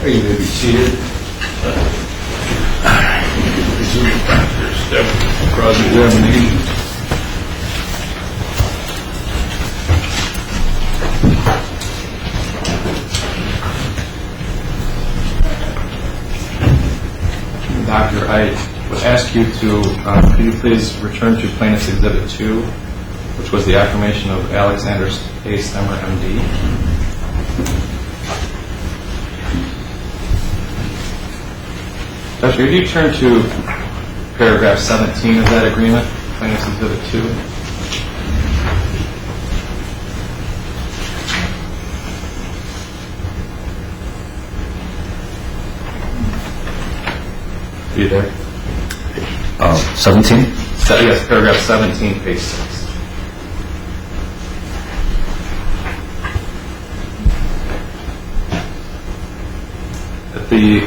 Okay, you may be seated. Resume Dr. Step cross-examination. Doctor, I would ask you to, could you please return to Plaintiff's Exhibit 2, which was the affirmation of Alexander A. Stemmer, M.D. Doctor, could you turn to paragraph 17 of that agreement, Plaintiff's Exhibit 2? Are you there? 17? Yes, paragraph 17, page 6. At the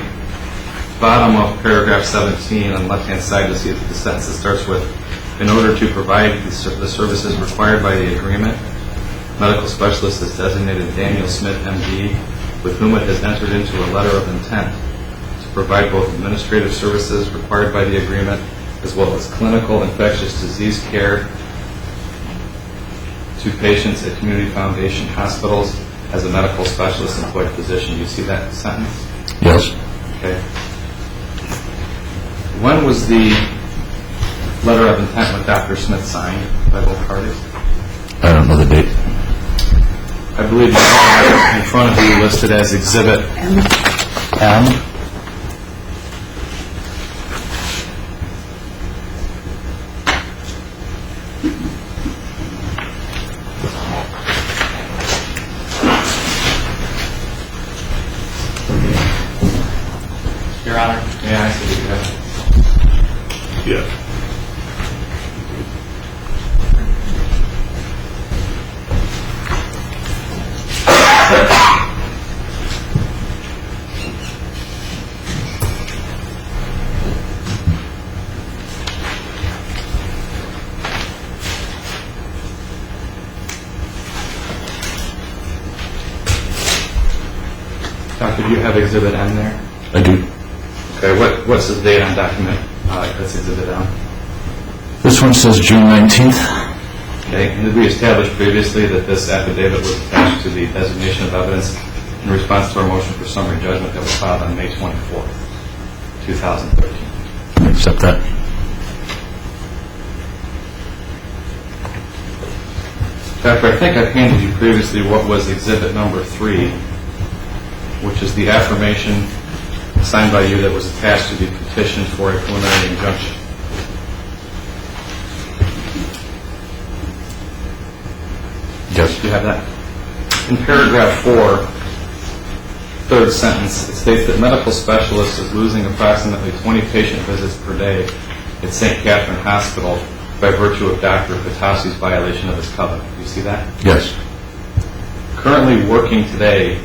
bottom of paragraph 17 on the left-hand side, you'll see the sentence that starts with, in order to provide the services required by the agreement, medical specialist is designated Daniel Smith, M.D., with whom it has entered into a letter of intent to provide both administrative services required by the agreement as well as clinical infectious disease care to patients at community foundation hospitals as a medical specialist employed physician. You see that sentence? Yes. Okay. When was the letter of intent with Dr. Smith signed by both parties? I don't know the date. I believe you have in front of you listed as Exhibit M. Your Honor, may I see you have? Yes. Doctor, do you have Exhibit M there? I do. Okay, what's the date on document that's Exhibit M? This one says June 19th. Okay, and did we establish previously that this affidavit was attached to the designation of evidence in response to our motion for summary judgment that was filed on May 24th, 2013? I accept that. Doctor, I think I've handed you previously what was Exhibit number 3, which is the affirmation signed by you that was attached to the petition for a preliminary injunction. Yes. Do you have that? In paragraph 4, third sentence, it states that medical specialist is losing approximately 20 patient visits per day at St. Catherine Hospital by virtue of Dr. Patassi's violation of his covenant. Do you see that? Yes. Currently working today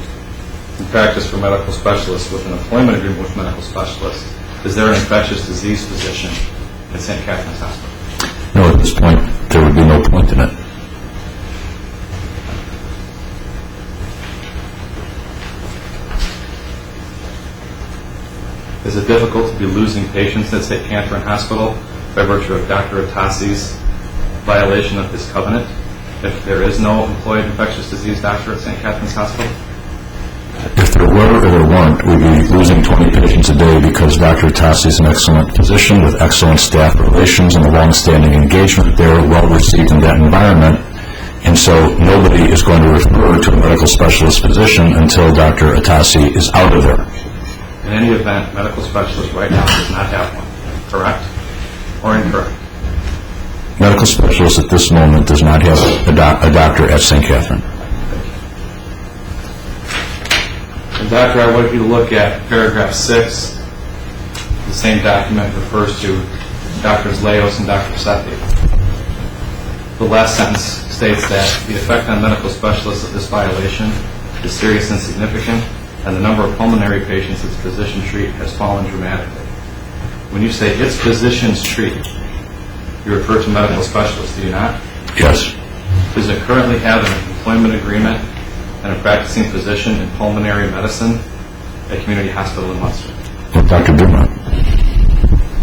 in practice for medical specialists with an employment agreement with medical specialists, is there an infectious disease physician at St. Catherine's Hospital? No, at this point, there would be no point in it. Is it difficult to be losing patients at St. Catherine Hospital by virtue of Dr. Patassi's violation of his covenant if there is no employed infectious disease doctor at St. Catherine's Hospital? If there were or there weren't, we'd be losing 20 patients a day because Dr. Tassi is an excellent physician with excellent staff relations and a long-standing engagement there, well received in that environment. And so nobody is going to refer to a medical specialist physician until Dr. Atassi is out of there. In any event, medical specialist right now does not have one, correct or incorrect? Medical specialist at this moment does not have a doctor at St. Catherine. And Doctor, I want you to look at paragraph 6. The same document refers to Drs. Leos and Dr. Sethi. The last sentence states that the effect on medical specialists of this violation is serious and significant, and the number of pulmonary patients its physicians treat has fallen dramatically. When you say its physicians treat, you refer to medical specialists, do you not? Yes. Does it currently have an employment agreement and a practicing physician in pulmonary medicine at Community Hospital in Munster? With Dr. Dumont.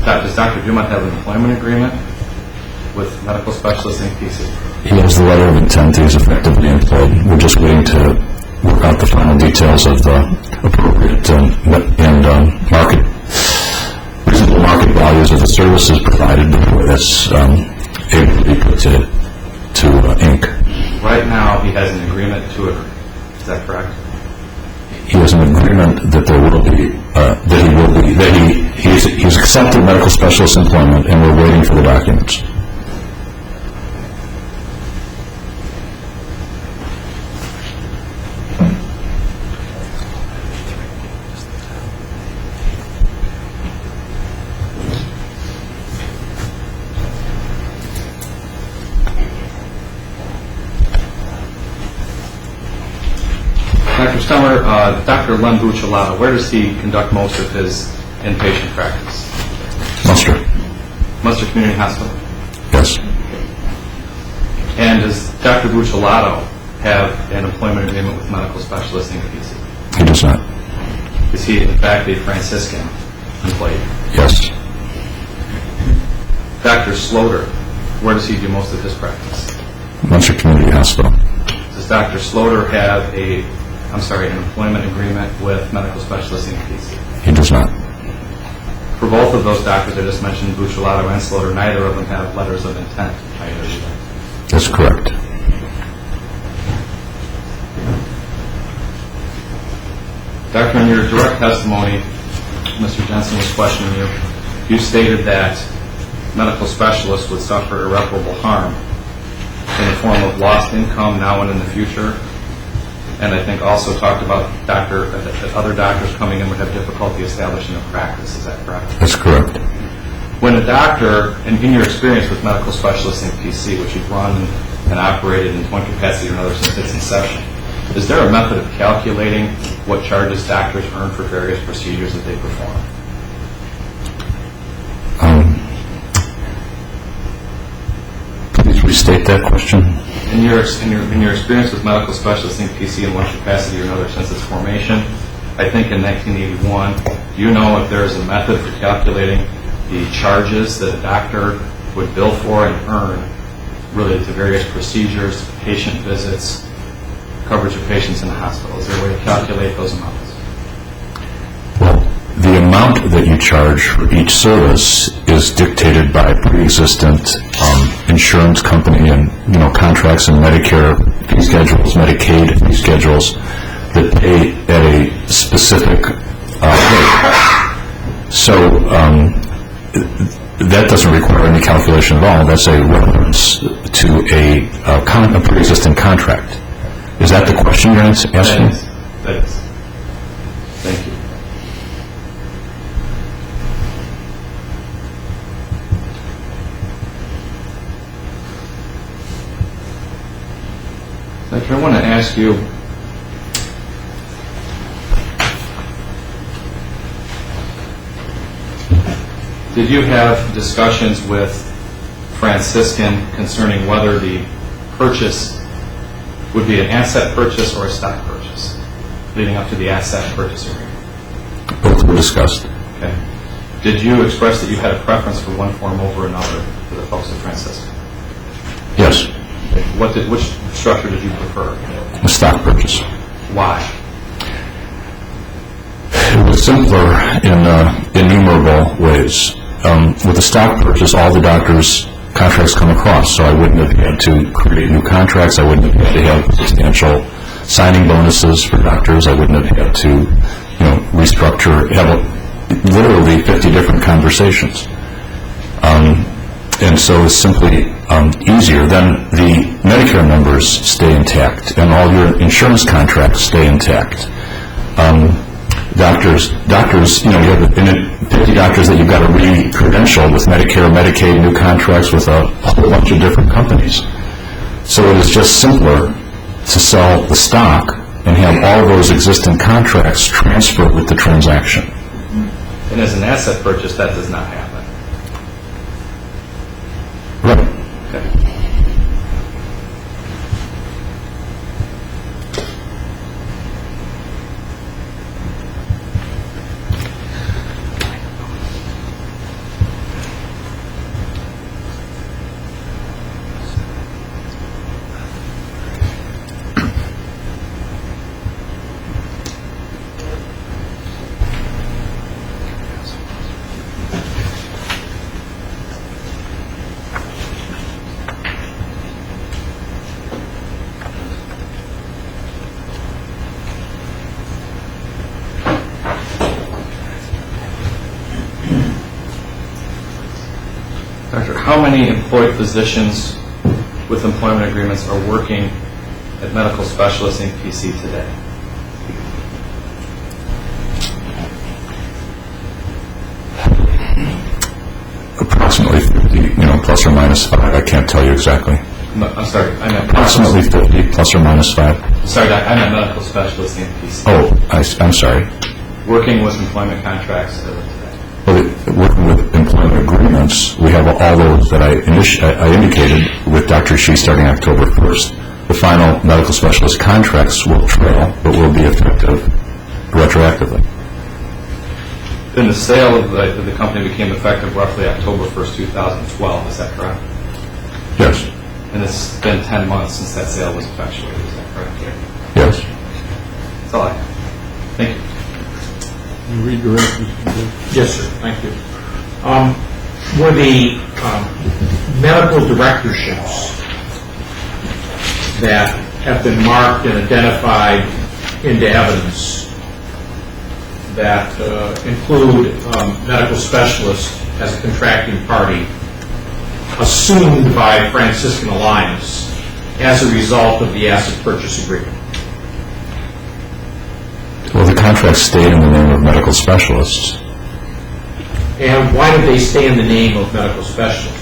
Does Dr. Dumont have an employment agreement with medical specialists in PC? He has the letter of intent. He is effectively employed. We're just waiting to work out the final details of the appropriate and reasonable market values of the services provided before that's able to be put to ink. Right now, he has an agreement to agree. Is that correct? He has an agreement that there will be, he's accepted medical specialist employment, and we're waiting for the documents. Dr. Stummer, Dr. Len Bucciolato, where does he conduct most of his inpatient practice? Munster Community Hospital? Yes. And does Dr. Bucciolato have an employment agreement with medical specialists in PC? He does not. Is he, in fact, a Franciscan employee? Yes. Dr. Sloter, where does he do most of his practice? Munster Community Hospital. Does Dr. Sloter have an employment agreement with medical specialists in PC? He does not. For both of those doctors I just mentioned, Bucciolato and Sloter, neither of them have letters of intent. That's correct. Doctor, in your direct testimony, Mr. Jensen was questioning you. You stated that medical specialists would suffer irreparable harm in the form of lost income now and in the future, and I think also talked about that other doctors coming in would have difficulty establishing a practice. Is that correct? That's correct. When a doctor, and in your experience with medical specialists in PC, which you've run and operated in one capacity or another since its inception, is there a method of calculating what charges doctors earn for various procedures that they perform? Please restate that question. In your experience with medical specialists in PC in one capacity or another since its formation, I think in 1981, do you know if there is a method for calculating the charges that a doctor would bill for and earn related to various procedures, patient visits, coverage of patients in the hospital? Is there a way to calculate those amounts? Well, the amount that you charge for each service is dictated by pre-existent insurance company and contracts and Medicare fee schedules, Medicaid fee schedules that pay at a specific rate. So that doesn't require any calculation at all. That's a reference to a pre-existing contract. Is that the question you're asking? That is. Thank you. Doctor, I want to ask you, did you have discussions with Franciscan concerning whether the purchase would be an asset purchase or a stock purchase, leading up to the asset purchase agreement? Both were discussed. Okay. Did you express that you had a preference for one form over another for the folks at Franciscan? Yes. Okay. Which structure did you prefer? A stock purchase. Why? It was simpler in innumerable ways. With the stock purchase, all the doctors' contracts come across, so I wouldn't have had to create new contracts. I wouldn't have had to have substantial signing bonuses for doctors. I wouldn't have had to, restructure, have literally 50 different conversations. And so it's simply easier. Then the Medicare numbers stay intact, and all your insurance contracts stay intact. Doctors, you have 50 doctors that you've got to re-credential with Medicare, Medicaid, new contracts with a whole bunch of different companies. So it is just simpler to sell the stock and have all those existing contracts transfer with the transaction. And as an asset purchase, that does not happen. Right. Okay. how many employed physicians with employment agreements are working at medical specialists in PC today? Approximately 50, plus or minus 5. I can't tell you exactly. No, I'm sorry, I meant Approximately 50, plus or minus 5. Sorry, Doc, I meant medical specialists in PC. Oh, I'm sorry. Working with employment contracts as of today. Well, working with employment agreements, we have all those that I indicated with Dr. Shi starting October 1st. The final medical specialist contracts will trail, but will be effective retroactively. Then the sale of the company became effective roughly October 1st, 2012, is that correct? Yes. And it's been 10 months since that sale was effectuated, is that correct? Yes. That's all I have. Thank you. You redirect, Mr. Judge. Yes, sir. Thank you. Were the medical directorships that have been marked and identified into evidence that include medical specialists as a contracting party assumed by Franciscan Alliance as a result of the asset purchase agreement? Well, the contract stayed in the name of medical specialists. And why did they stay in the name of medical specialists?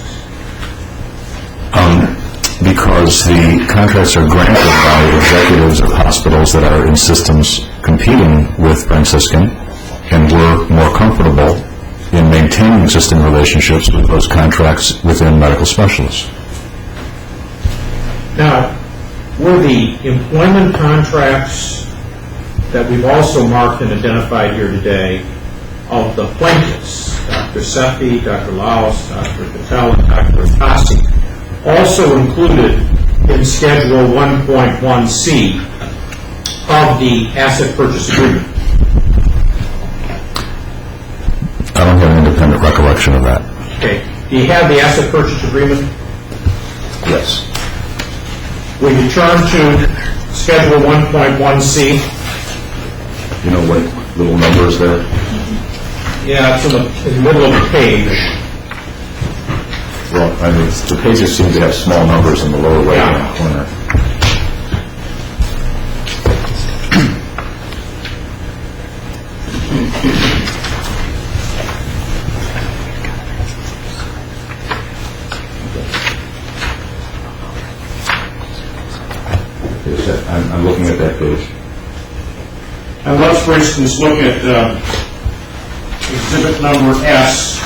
Because the contracts are granted by executives of hospitals that are in systems competing with Franciscan, and we're more comfortable in maintaining existing relationships with those contracts within medical specialists. Now, were the employment contracts that we've also marked and identified here today of the plaintiffs, Dr. Sethi, Dr. Laos, Dr. Patel, and Dr. Tassi, also included in Schedule 1.1C of the asset purchase agreement? I don't have an independent recollection of that. Okay. Do you have the asset purchase agreement? Yes. Will you turn to Schedule 1.1C? You know what little number is there? Yeah, it's in the middle of the page. Well, I mean, the pages seem to have small numbers in the lower right-hand corner. I'm looking at that page. And let's, for instance, look at exhibit number S,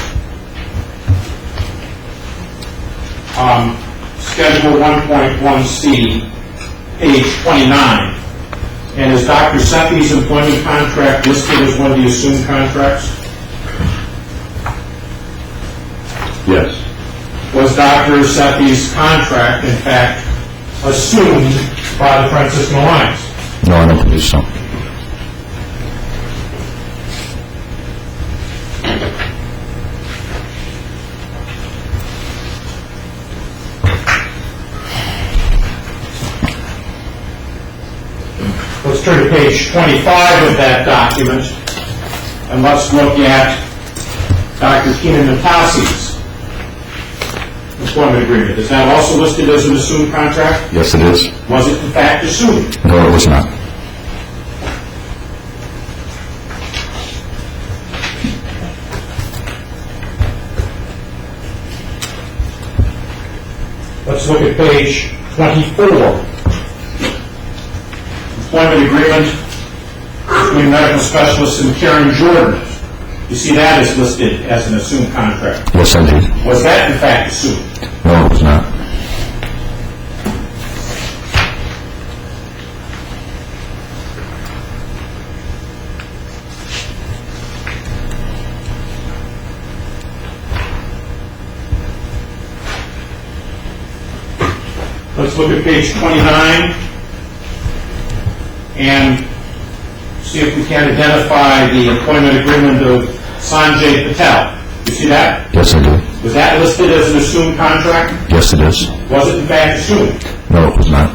Schedule 1.1C, page 29. And is Dr. Sethi's employment contract listed as one of the assumed contracts? Yes. Was Dr. Sethi's contract, in fact, assumed by the Franciscan Alliance? No, I don't believe so. Let's turn to page 25 of that document, and let's look at Dr. Keenan Natassi's employment agreement. Is that also listed as an assumed contract? Yes, it is. Was it in fact assumed? No, it was not. Let's look at page 24. Employment agreement between medical specialists and Karen Jordan. You see that is listed as an assumed contract. Yes, I do. Was that in fact assumed? No, it was not. Let's look at page 29 and see if we can identify the employment agreement of Sanjay Patel. You see that? Yes, I do. Was that listed as an assumed contract? Yes, it is. Was it in fact assumed? No, it was not.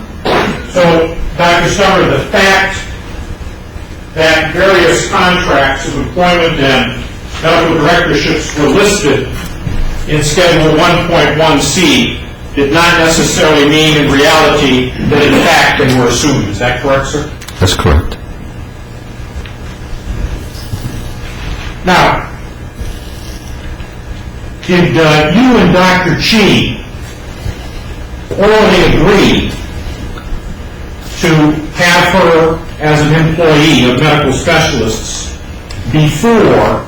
So, Dr. Summer, the fact that various contracts of employment and medical directorships were listed in Schedule 1.1C did not necessarily mean in reality that in fact they were assumed. Is that correct, sir? That's correct. Now, did you and Dr. Chi orally agree to have her as an employee of medical specialists before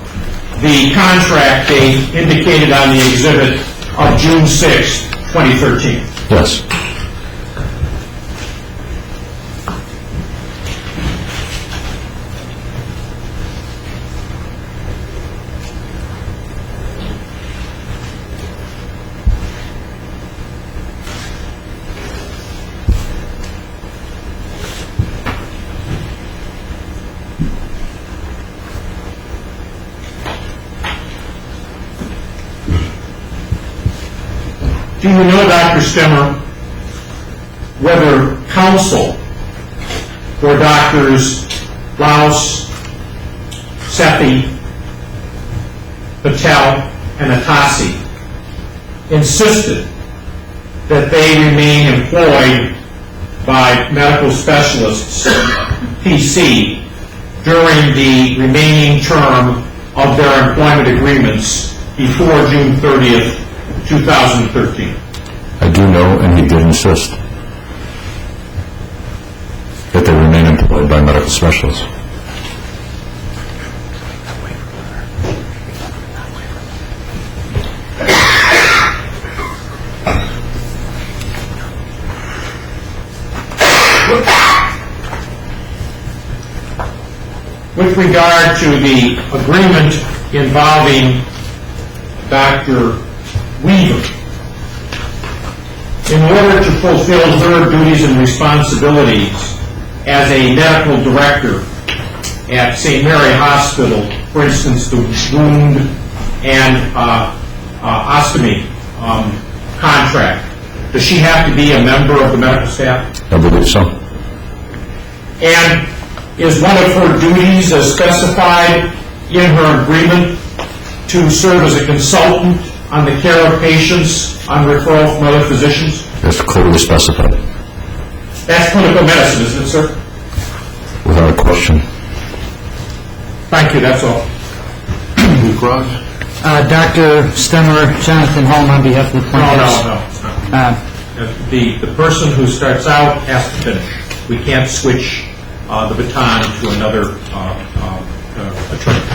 the contract date indicated on the exhibit of June 6, 2013? Yes. Do you know, Dr. Stemmer, whether counsel for Doctors Laus, Sethi, Patel, and Atassi insisted that they remain employed by medical specialists, PC, during the remaining term of their employment agreements before June 30th, 2013? I do know, and he did insist that they remain employed by medical specialists. With regard to the agreement involving Dr. Weaver, in order to fulfill her duties and responsibilities as a medical director at St. Mary Hospital, for instance, the wound and ostomy contract, does she have to be a member of the medical staff? I believe so. And is one of her duties as specified in her agreement to serve as a consultant on the care of patients on referral from other physicians? That's clearly specified. That's clinical medicine, isn't it, sir? Without a question. Thank you, that's all. Blue Cross? Dr. Stemmer, Jonathan Holm on behalf of the plaintiffs. No. The person who starts out has to finish. We can't switch the baton to another attorney.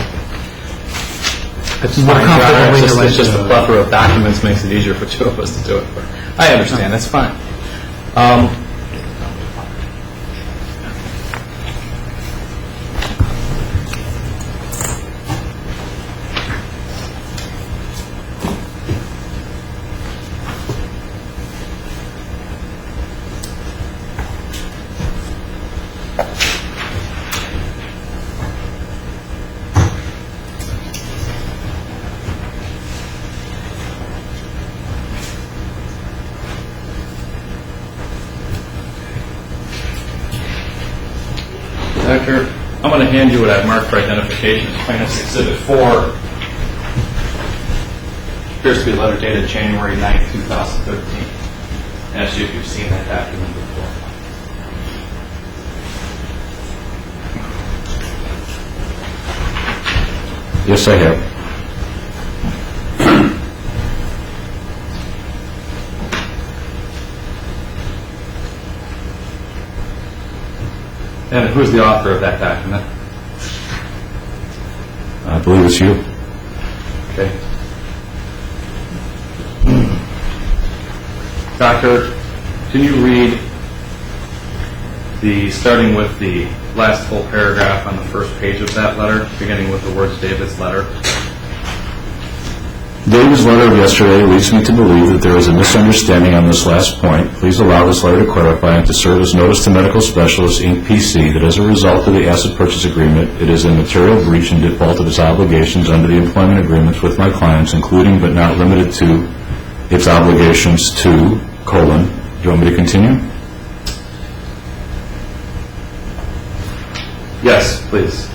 It's More fine, Your Honor. comfortable either way. It's just a plethora of documents makes it easier for two of us to do it. But I understand, that's fine. Doctor, I'm going to hand you what I've marked for identification as Plaintiff's Exhibit 4. Appears to be a letter dated January 9, 2013. Ask you if you've seen that document before. Yes, I have. And who's the author of that document? I believe it's you. Okay. Doctor, can you read starting with the last full paragraph on the first page of that letter, beginning with the words David's letter? David's letter of yesterday leads me to believe that there is a misunderstanding on this last point. Please allow this letter to clarify and to serve as notice to medical specialists, Inc. PC, that as a result of the asset purchase agreement, it is in material breach and default of its obligations under the employment agreements with my clients, including but not limited to its obligations to, do you want me to continue? Yes, please.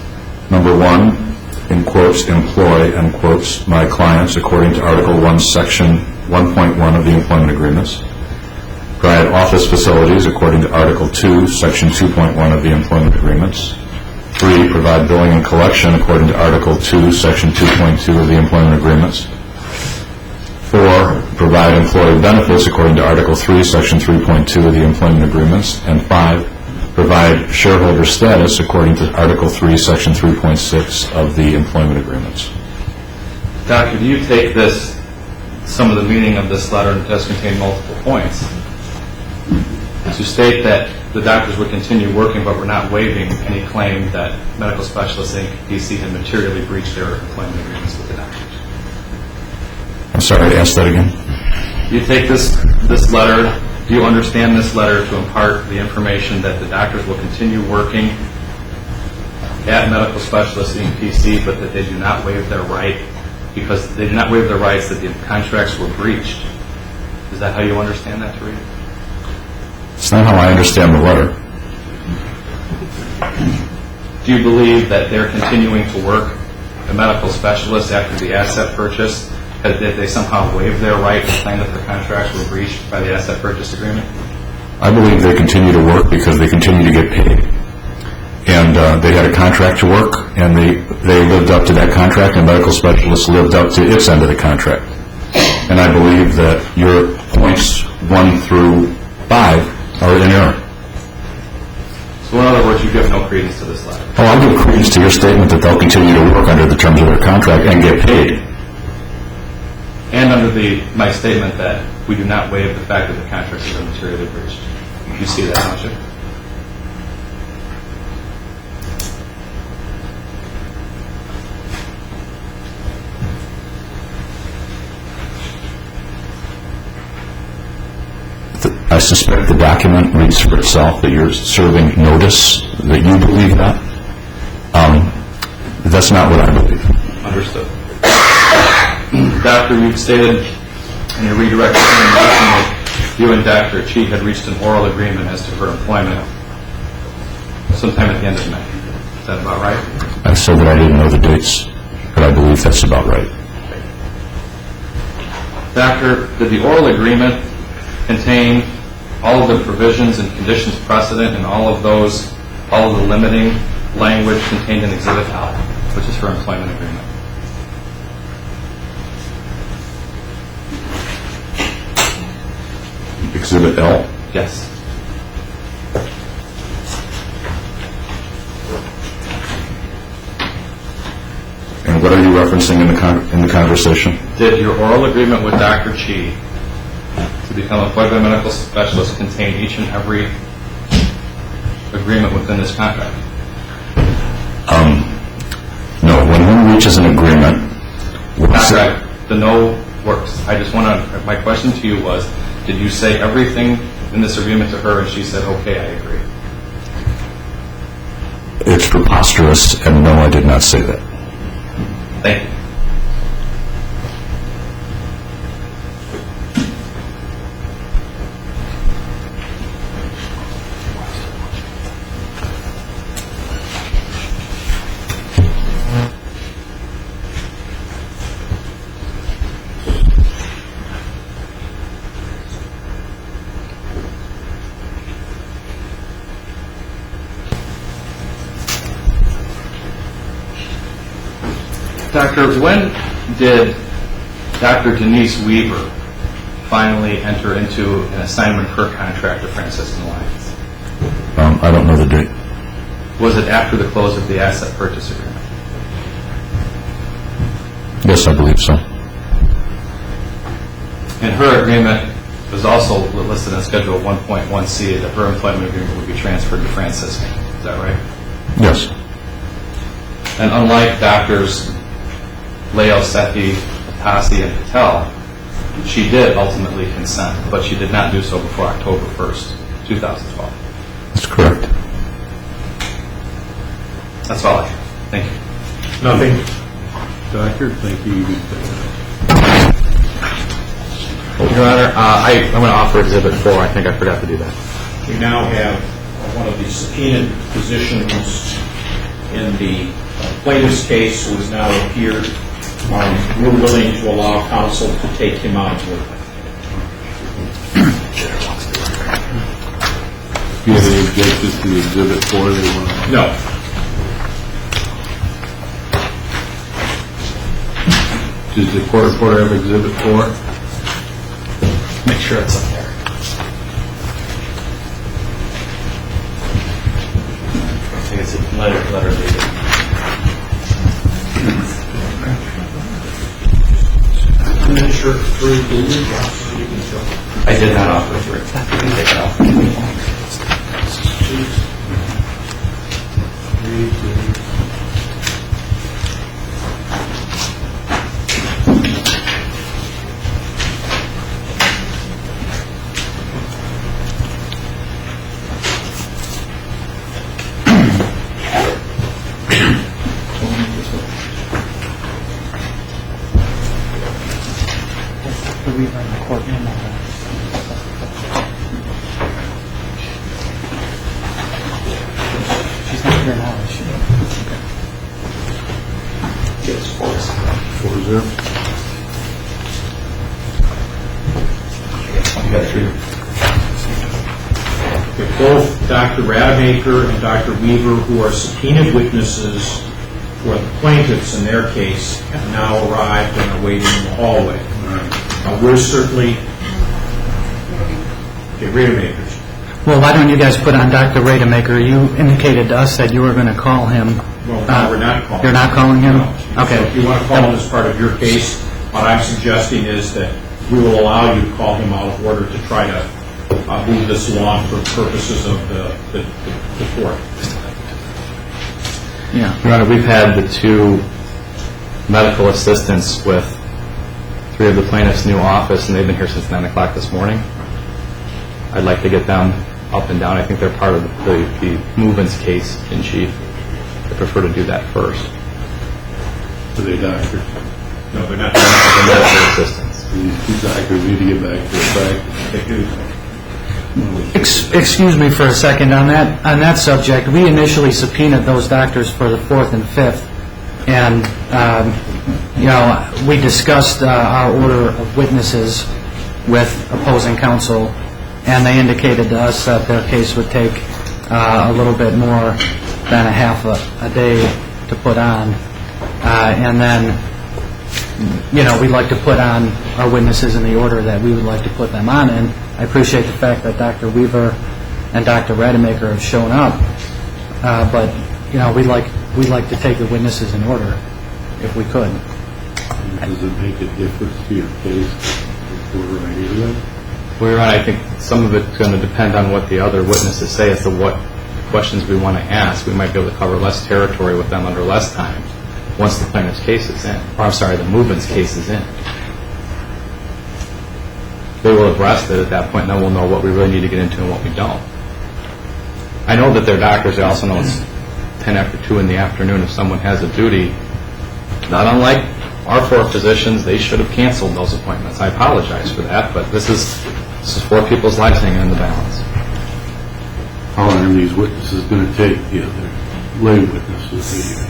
Number 1, in quotes, employ, end quotes, my clients according to Article 1, Section 1.1 of the employment agreements. Provide office facilities according to Article 2, Section 2.1 of the employment agreements. 3, provide billing and collection according to Article 2, Section 2.2 of the employment agreements. 4, provide employee benefits according to Article 3, Section 3.2 of the employment agreements. And 5, provide shareholder status according to Article 3, Section 3.6 of the employment agreements. Doctor, do you take some of the meaning of this letter, and it does contain multiple points, to state that the doctors would continue working but were not waiving any claim that Medical Specialists Inc. PC had materially breached their employment agreements with the doctors? I'm sorry, ask that again. You take this letter, do you understand this letter to impart the information that the doctors will continue working at Medical Specialists Inc. PC, but that they do not waive their right, because they do not waive their rights that the contracts were breached? Is that how you understand that to read? It's not how I understand the letter. Do you believe that they're continuing to work, the medical specialists, after the asset purchase, that they somehow waived their right to claim that their contracts were breached by the asset purchase agreement? I believe they continue to work because they continue to get paid. And they had a contract to work, and they lived up to that contract, and Medical Specialists lived up to its end of the contract. And I believe that your points 1 through 5 are in error. So in other words, you give no credence to this letter? Oh, I'll give credence to your statement that they'll continue to work under the terms of their contract and get paid. And under my statement that we do not waive the fact that the contracts have been materially breached. You see that, don't you? I suspect the document reads for itself that you're serving notice that you believe that. That's not what I believe. Understood. Doctor, you've stated in your redirected information that you and Dr. Chi had reached an oral agreement as to her employment sometime at the end of May. Is that about right? I said that I didn't know the dates, but I believe that's about right. Doctor, did the oral agreement contain all of the provisions and conditions precedent and all of the limiting language contained in Exhibit L, which is her employment agreement? Exhibit L? Yes. And what are you referencing in the conversation? Did your oral agreement with Dr. Chi to become employed by a medical specialist contain each and every agreement within this contract? No. When one reaches an agreement... That's right. The no works. I just want to... My question to you was, did you say everything in this agreement to her and she said, okay, I agree? It's preposterous, and no, I did not say that. Thank you. Doctor, when did Dr. Denise Weaver finally enter into an assignment per contract with Franciscan Alliance? I don't know the date. Was it after the close of the asset purchase agreement? Yes, I believe so. And her agreement was also listed in Schedule 1.1C that her employment agreement would be transferred to Franciscan. Is that right? Yes. And unlike Doctors Leo, Sethi, Tassi, and Patel, she did ultimately consent, but she did not do so before October 1st, 2012. That's correct. That's all I have. Thank you. Nothing. Doctor, thank you. Your Honor, I'm going to offer Exhibit 4. I think I forgot to do that. We now have one of the subpoenaed positions in the plaintiff's case, who has now appeared. We're willing to allow counsel to take him out of work. Do you have any objections to the Exhibit 4 they want? No. Does the court reporter have Exhibit 4? Make sure it's up there. I think it's a letter dated. I did not offer for it. Take it off. She's not here now, is she? Yes, 4-0. You got 3. Both Dr. Rademacher and Dr. Weaver, who are subpoenaed witnesses for the plaintiffs in their case, have now arrived and are waiting in the hallway. We're certainly... Okay, Rademacher's. Well, why don't you guys put on Dr. Rademacher? You indicated to us that you were going to call him. Well, no, we're not calling You're not calling him? No. Okay. So if you want to call him as part of your case, what I'm suggesting is that we will allow you to call him out of order to try to move this along for purposes of the court. Yeah. Your Honor, we've had the 2 medical assistants with 3 of the plaintiffs' new office, and they've been here since 9 o'clock this morning. I'd like to get them up and down. I think they're part of the movements case in chief. I prefer to do that first. Are they doctors? No, they're not. The medical assistants. These 2 doctors need to get back to the practice. They do. Excuse me for a second on that subject. We initially subpoenaed those doctors for the 4th and 5th, and we discussed our order of witnesses with opposing counsel, and they indicated to us that their case would take a little bit more than a half a day to put on, and then we'd like to put on our witnesses in the order that we would like to put them on in. I appreciate the fact that Dr. Weaver and Dr. Rademacher have shown up, but we'd like to take the witnesses in order if we could. Does it make a difference to your case if we're right here then? Well, Your Honor, I think some of it's going to depend on what the other witnesses say as to what questions we want to ask. We might be able to cover less territory with them under less time once the plaintiff's case is in. Or, I'm sorry, the movement's case is in. They will have rested at that point, and then we'll know what we really need to get into and what we don't. I know that they're doctors. I also know it's 10 after 2 in the afternoon if someone has a duty. Not unlike our 4 physicians, they should have canceled those appointments. I apologize for that, but this is 4 people's lives hanging in the balance. How long are these witnesses going to take, the other lay witnesses?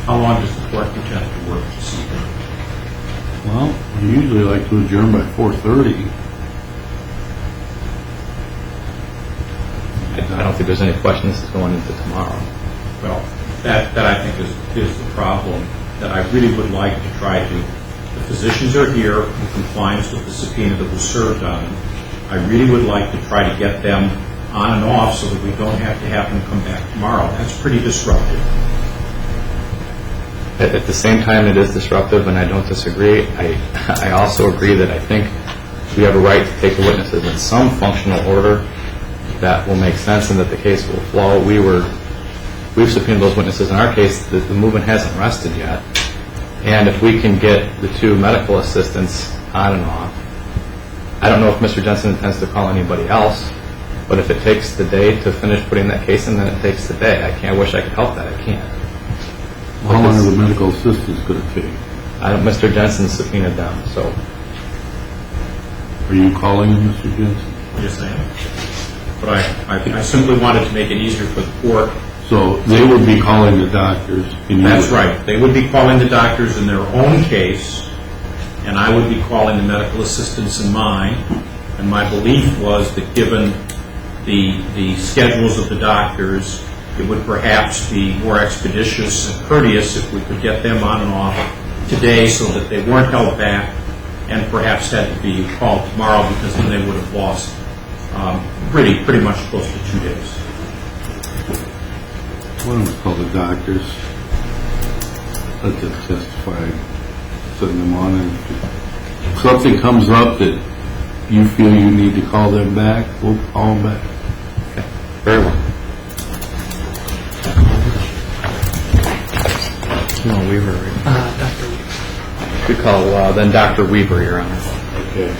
How long does the court intend to work this evening? Well, we usually like to adjourn by 4:30. I don't think there's any question this is going into tomorrow. Well, that I think is the problem, that I really would like to try to, the physicians are here in compliance with the subpoena that was served on them. I really would like to try to get them on and off so that we don't have to have them come back tomorrow. That's pretty disruptive. At the same time, it is disruptive, and I don't disagree. I also agree that I think we have a right to take the witnesses in some functional order that will make sense and that the case will flow. We've subpoenaed those witnesses. In our case, the movement hasn't rested yet. And if we can get the 2 medical assistants on and off, I don't know if Mr. Jensen intends to call anybody else, but if it takes the day to finish putting that case in, then it takes the day. I wish I could help that. I can't. How long are the medical assistants going to take? Mr. Jensen subpoenaed them, so. Are you calling them, Mr. Jensen? Yes, I am. But I simply wanted to make it easier for the court. So they would be calling the doctors? and you That's would- right. They would be calling the doctors in their own case, and I would be calling the medical assistants in mine. And my belief was that given the schedules of the doctors, it would perhaps be more expeditious and courteous if we could get them on and off today so that they weren't held back and perhaps had to be called tomorrow, because then they would have lost pretty much close to 2 days. Why don't we call the doctors? Let them testify, send them on, and if something comes up that you feel you need to call them back, we'll call them back. Very well. No, Weaver. Dr. Weaver. Good call. Then Dr. Weaver, Your Honor. Okay.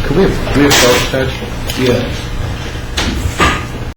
Can we have closed session? Yeah.